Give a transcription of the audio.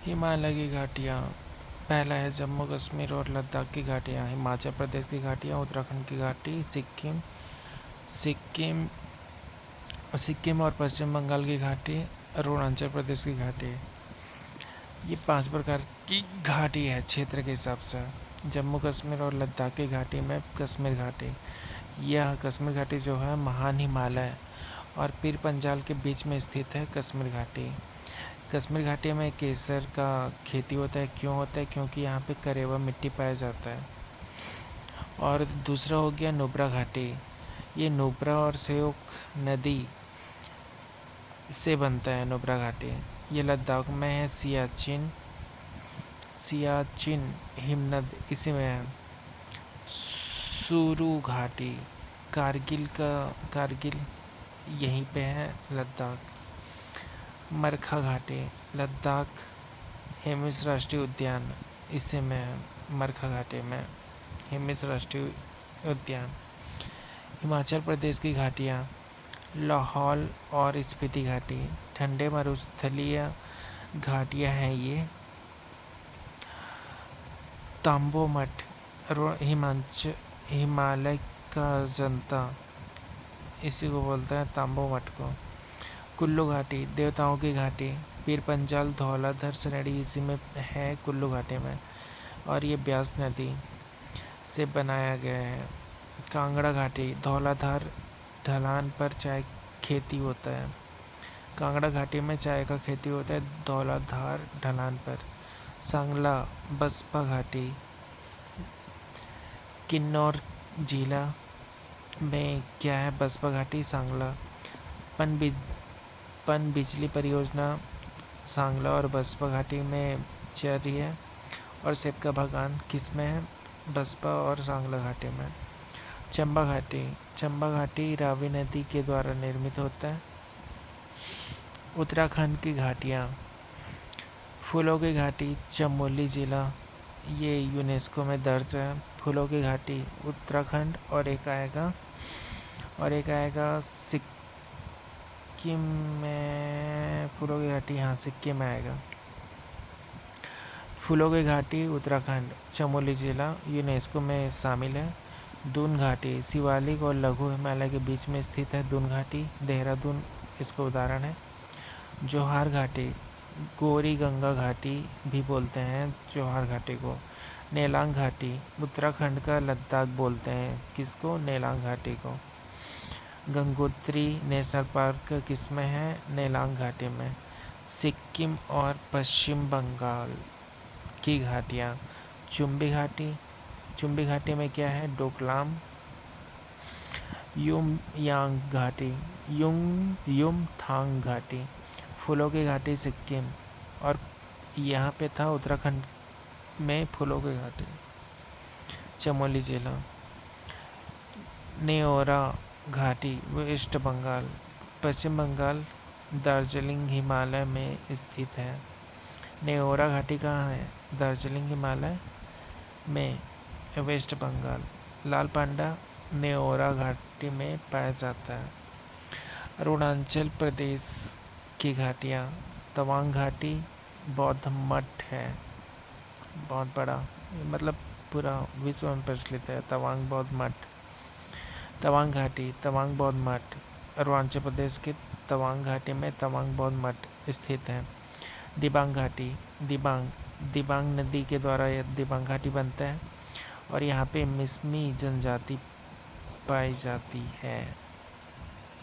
हिमालय की घाटियाँ। पहला है जम्मू कश्मीर और लद्दाख की घाटियाँ, हिमाचल प्रदेश की घाटियाँ, उत्तराखंड की घाटी, सिक्किम सिक्किम सिक्किम और पश्चिम बंगाल की घाटी, अरुणाचल प्रदेश की घाटी। ये 5 प्रकार की घाटी है क्षेत्र के हिसाब से। जम्मू कश्मीर और लद्दाख की घाटी में कश्मीर घाटी। यह कश्मीर घाटी जो है महान हिमालय और पीर पंजाल के बीच में स्थित है कश्मीर घाटी। कश्मीर घाटी में केसर का खेती होता है। क्यों होता है? क्योंकि यहाँ पे करेवा मिट्टी पाया जाता है। और दूसरा हो गया नुब्रा घाटी। ये नुब्रा और श्योक नदी से बनता है नुब्रा घाटी। ये लद्दाख में है। सियाचिन हिमनद इसी में है। सुरू घाटी कारगिल यहीं पे है लद्दाख। मरखा घाटी लद्दाख हेमिस राष्ट्रीय उद्यान इसी में है। मरखा घाटी में हेमिस राष्ट्रीय उद्यान। हिमाचल प्रदेश की घाटियाँ लाहौल और स्पीति घाटी ठंडे मरुस्थलीय घाटियाँ हैं ये। तांबो मठ हिमालय का जनता इसी को बोलता है तांबो मठ को। कुल्लू घाटी देवताओं की घाटी, पीर पंजाल धौलाधर श्रेणी इसी में है कुल्लू घाटी में, और ये ब्यास नदी से बनाया गया है। कांगड़ा घाटी धौलाधार ढलान पर चाय खेती होता है। कांगड़ा घाटी में चाय का खेती होता है धौलाधार ढलान पर। सांगला बसपा घाटी किन्नौर जिला में क्या है? बसपा घाटी सांगला। पन बिजली परियोजना सांगला और बसपा घाटी में चल रही है। और सेब का बागान किस में है? बसपा और सांगला घाटी में। चंबा घाटी रावी नदी के द्वारा निर्मित होता है। उत्तराखंड की घाटियाँ फूलों की घाटी चमोली जिला, ये यूनेस्को में दर्ज है। फूलों की घाटी उत्तराखंड। और एक आएगा सिक्किम में। फूलों की घाटी यहाँ सिक्किम में आएगा। फूलों की घाटी उत्तराखंड चमोली जिला यूनेस्को में शामिल है। दून घाटी शिवालिक और लघु हिमालय के बीच में स्थित है। दून घाटी देहरादून इसका उदाहरण है। जोहार घाटी गौरी गंगा घाटी भी बोलते हैं जोहार घाटी को। नेलांग घाटी उत्तराखंड का लद्दाख बोलते हैं किसको? नेलांग घाटी को। गंगोत्री नेशनल पार्क किस में है? नेलांग घाटी में। सिक्किम और पश्चिम बंगाल की घाटियाँ चुम्बी घाटी में क्या है? डोकलाम। युमथांग घाटी फूलों की घाटी सिक्किम। और यहाँ पे था उत्तराखंड में फूलों की घाटी चमोली जिला। नेओरा घाटी वेस्ट बंगाल पश्चिम बंगाल दार्जिलिंग हिमालय में स्थित है। नेओरा घाटी कहाँ है? दार्जिलिंग हिमालय में वेस्ट बंगाल। लाल पांडा नेओरा घाटी में पाया जाता है। अरुणाचल प्रदेश की घाटियाँ तवांग घाटी बौद्ध मठ है बहुत बड़ा, मतलब पूरा विश्व में प्रचलित है तवांग बौद्ध मठ। तवांग घाटी तवांग बौद्ध मठ अरुणाचल प्रदेश के तवांग घाटी में तवांग बौद्ध मठ स्थित है। दिबांग घाटी दिबांग नदी के द्वारा यह दिबांग घाटी बनता है और यहाँ पे मिसमी जनजाति पाई जाती है।